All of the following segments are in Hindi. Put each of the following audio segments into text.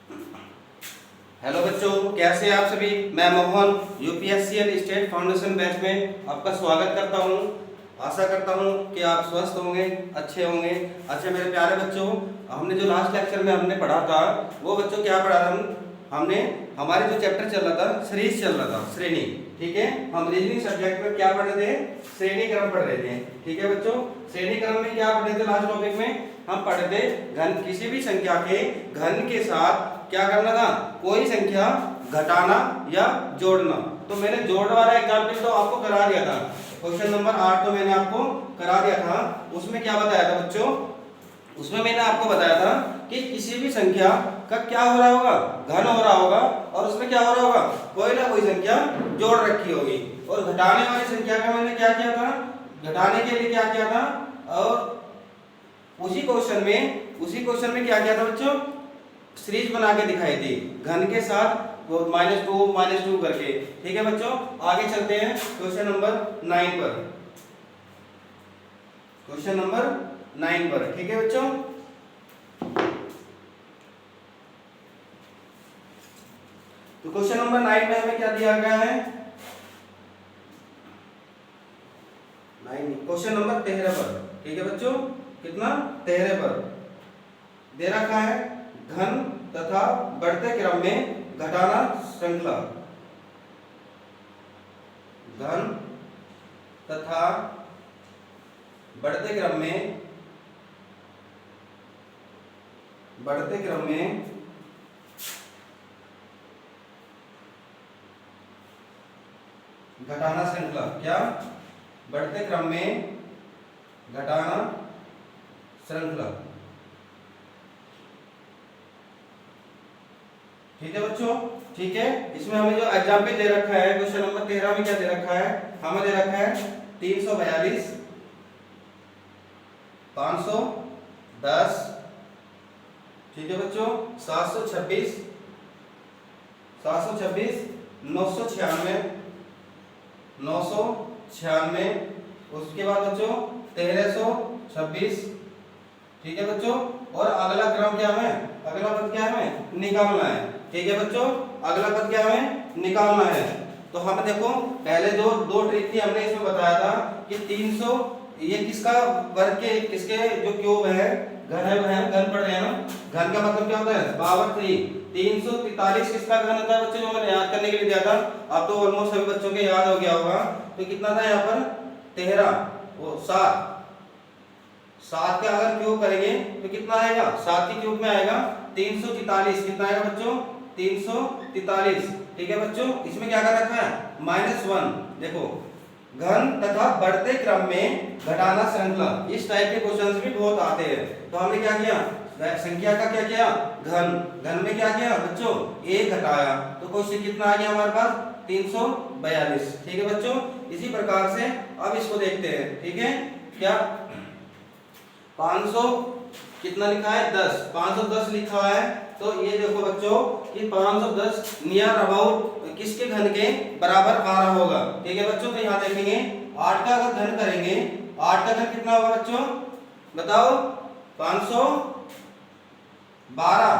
हेलो बच्चों, कैसे हैं आप सभी। मैं मोहन यूपीएससीएल स्टेट फाउंडेशन बैच में आपका स्वागत करता हूं। आशा करता हूं कि आप स्वस्थ होंगे, अच्छे होंगे। अच्छा मेरे प्यारे बच्चों, हमने जो लास्ट लेक्चर में हमने पढ़ा था वो बच्चों क्या पढ़ा था हमने हमारे जो चैप्टर चल रहा था सीरीज चल रहा था श्रेणी। ठीक है, हम रीजनिंग सब्जेक्ट में क्या पढ़ रहे थे, श्रेणी क्रम पढ़ रहे थे। ठीक है बच्चों, श्रेणी क्रम में क्या पढ़ रहे थे, लास्ट टॉपिक में हम पढ़ रहे थे घन, किसी भी संख्या के घन के साथ क्या करना था, कोई संख्या घटाना या जोड़ना। तो मैंने जोड़ वाला एग्जाम्पल तो आपको करा दिया था, क्वेश्चन नंबर 8 तो मैंने आपको करा दिया था। उसमें क्या बताया था बच्चों, उसमें मैंने आपको बताया था कि किसी भी संख्या का क्या हो रहा होगा, घन हो रहा होगा, और उसमें क्या हो रहा होगा, कोई ना कोई संख्या जोड़ रखी होगी। और घटाने वाली संख्या का मैंने क्या किया था, घटाने के लिए क्या किया था, और उसी क्वेश्चन में क्या किया था बच्चों, सीरीज बना के दिखाई थी घन के साथ वो -2 करके। ठीक है बच्चों, आगे चलते हैं क्वेश्चन नंबर 9 पर। क्वेश्चन नंबर 9 पर, ठीक है बच्चों। तो क्वेश्चन नंबर 9 में हमें क्या दिया गया है, क्वेश्चन नंबर 13 पर। ठीक है बच्चों, कितना, 13 पर दे रखा है घन तथा बढ़ते क्रम में घटाना श्रृंखला। घन तथा बढ़ते क्रम में घटाना श्रृंखला। क्या, बढ़ते क्रम में घटाना श्रृंखला। ठीक है बच्चों, ठीक है। इसमें हमें जो एग्जाम्पल दे रखा है क्वेश्चन नंबर 13 में क्या दे रखा है, हमें दे रखा है 342, 510, ठीक है बच्चों, 726, 996, उसके बाद बच्चों 1326। ठीक है बच्चों, और अगला क्रम क्या है, अगला पद क्या है, निकालना है। ठीक है बच्चों, अगला पद क्या है, निकालना है। तो हम देखो पहले दो ट्रिक थी, हमने इसमें बताया था कि 300 ये किसका वर्ग के, किसके जो क्यूब है, घन है, घन पढ़ रहे हैं ना। घन का मतलब क्या होता है, पावर 3। 343 किसका घन होता है बच्चों, जो मैंने याद करने के लिए दिया था। अब तो ऑलमोस्ट सभी बच्चों के याद हो गया होगा। तो कितना था यहाँ पर, 13, वो 7 का अगर क्यूब करेंगे तो कितना आएगा, 7 के क्यूब में आएगा 343। कितना आएगा बच्चों, 343। ठीक है बच्चों, इसमें क्या कर रखा है, -1। देखो घन तथा बढ़ते क्रम में घटाना श्रृंखला, इस टाइप के क्वेश्चंस भी बहुत आते हैं। तो हमने क्या किया, संख्या का क्या किया, घन में क्या किया बच्चों, 1 घटाया, तो क्वेश्चन कितना आ गया हमारे पास, 342। ठीक है बच्चों, इसी प्रकार से अब इसको देखते हैं। ठीक है, क्या 500 कितना लिखा है, 10, 510 लिखा है। तो ये देखो बच्चों कि 510 नियर अबाउट किसके घन के बराबर 12 होगा। ठीक है बच्चों, तो यहाँ देखेंगे 8 का अगर घन करेंगे, 8 का घन कितना होगा बच्चों, बताओ, 512।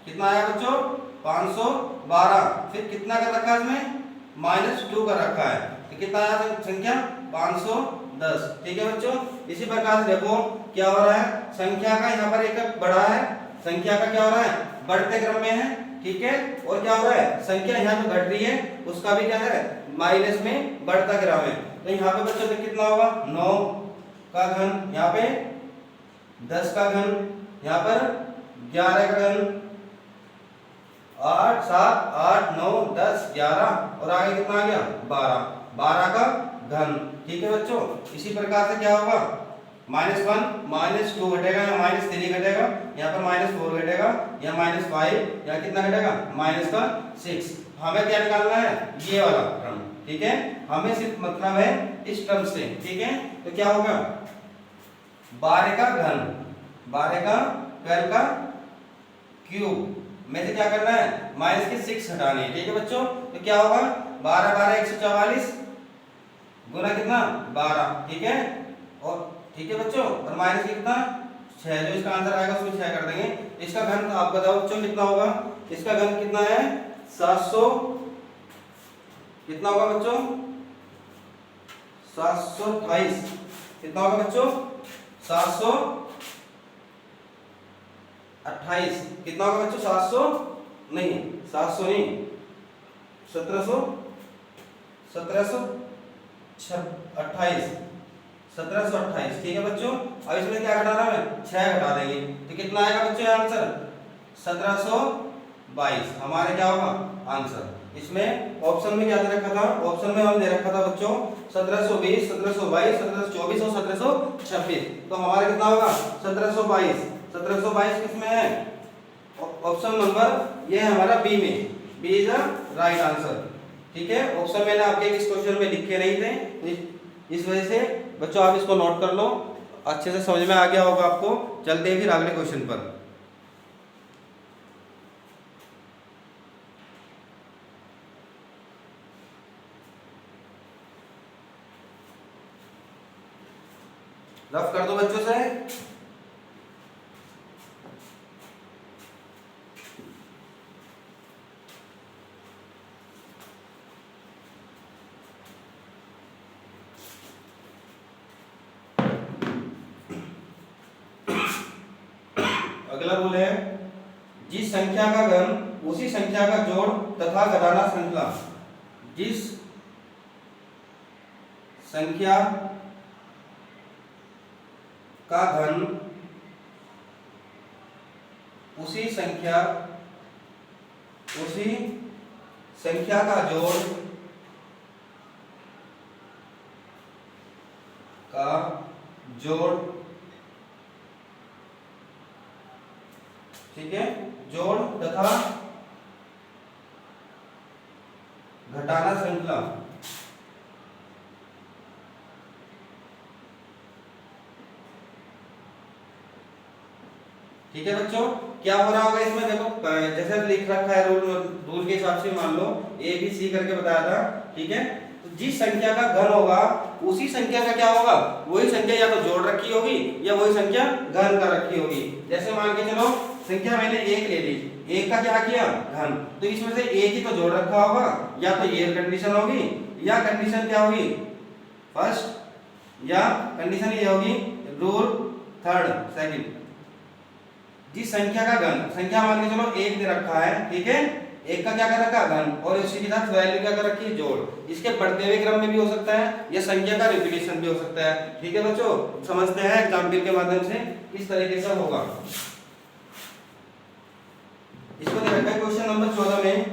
कितना आया बच्चों, 512। फिर कितना कर रखा है इसमें, -2 कर रखा है, तो कितना आया संख्या, 510। ठीक है बच्चों, इसी प्रकार से देखो क्या हो रहा है, संख्या का यहाँ पर एक बढ़ा है, संख्या का क्या हो रहा है, बढ़ते क्रम में है। ठीक है, और क्या हो रहा है, संख्या यहाँ जो घट रही है उसका भी क्या है, माइनस में बढ़ता क्रम है। तो यहाँ पे बच्चों तो कितना होगा, 9 का घन, यहाँ पे 10 का घन, यहाँ पर 11 का घन, 8, 7, 8, 9, 10, 11, और आगे कितना आ गया, 12 का घन। ठीक है बच्चों, इसी प्रकार से क्या होगा, -1, -2 घटेगा, या -3 घटेगा, यहाँ पर -4 घटेगा, या -5, या कितना घटेगा, -6। हमें क्या निकालना है, ये वाला क्रम। ठीक है, हमें सिर्फ मतलब है इस क्रम से। ठीक है, तो क्या होगा, 12 का घन, 12 का 12 का क्यूब में से क्या करना है, -6 हटानी है। ठीक है बच्चों, तो क्या होगा, 12 12 144 गुना कितना, 12। ठीक है, और ठीक है बच्चों, और माइनस कितना, 6, जो इसका आंसर आएगा उसमें 6 कर देंगे। इसका घन आप बताओ बच्चों कितना होगा? इसका घन कितना है? 700, कितना होगा बच्चों? 728। कितना होगा बच्चों? 728। कितना होगा बच्चों? 700 नहीं, 700 नहीं, 1728। 1728, ठीक है बच्चों। अब इसमें क्या घटाना है? 6 घटा देंगे तो कितना आएगा बच्चों आंसर? 1722 हमारे क्या होगा आंसर। इसमें ऑप्शन में क्या दे रखा था? ऑप्शन में हम दे रखा था बच्चों 1720, 1722, 1724 और 1726। तो हमारा कितना होगा? 1722। 1722 किसमें है? ऑप्शन नंबर ये है हमारा बी में। B is the right answer, ठीक है। ऑप्शन मैंने आपके इस क्वेश्चन में लिखे नहीं थे, इस वजह से बच्चों आप इसको नोट कर लो, अच्छे से समझ में आ गया होगा आपको। चलते हैं फिर अगले क्वेश्चन पर। रफ कर दो बच्चों से। अगला रूल है, जिस संख्या का घन उसी संख्या का जोड़ तथा घटाना श्रृंखला। जिस संख्या का घन उसी संख्या का जोड़ ठीक है, जोड़ तथा घटाना श्रृंखला। ठीक है बच्चों, क्या हो रहा होगा इसमें? देखो जैसे लिख रखा है रूल के हिसाब से, मान लो ए बी सी करके बताया था, ठीक है। तो जिस संख्या का घन होगा उसी संख्या का क्या होगा? वही संख्या या तो जोड़ रखी होगी या वही संख्या घन का रखी होगी। जैसे मान के चलो संख्या मैंने 1 ले ली, 1 का क्या किया? घन। तो इसमें से एक ही तो जोड़ रखा होगा, या तो ये कंडीशन होगी या कंडीशन क्या होगी फर्स्ट, या कंडीशन ये होगी रूल थर्ड सेकंड। जिस संख्या का घन, संख्या मान के चलो 1 दे रखा है, ठीक है, 1 का क्या कर रखा है? घन, और उसी के साथ वैल्यू क्या कर रखी है? जोड़। इसके बढ़ते हुए क्रम में भी हो सकता है, या संख्या का रिपीटेशन भी हो सकता है। ठीक है बच्चों, समझते हैं एग्जाम्पल के माध्यम से किस तरीके से होगा। इसको दे रखा है क्वेश्चन नंबर 14 में,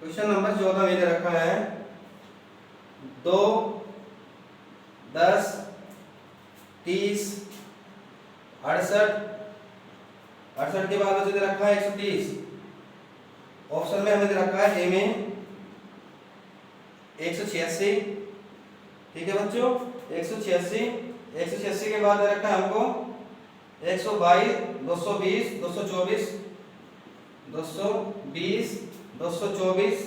क्वेश्चन नंबर 14 में दे रखा है 2, 10, 30, 68, 68 के बाद में दे रखा है 130। ऑप्शन में हमें दे रखा है ए में 186, ठीक है बच्चों, 186। 186 के बाद दे रखा है हमको 122, 220, 224, 220, 224,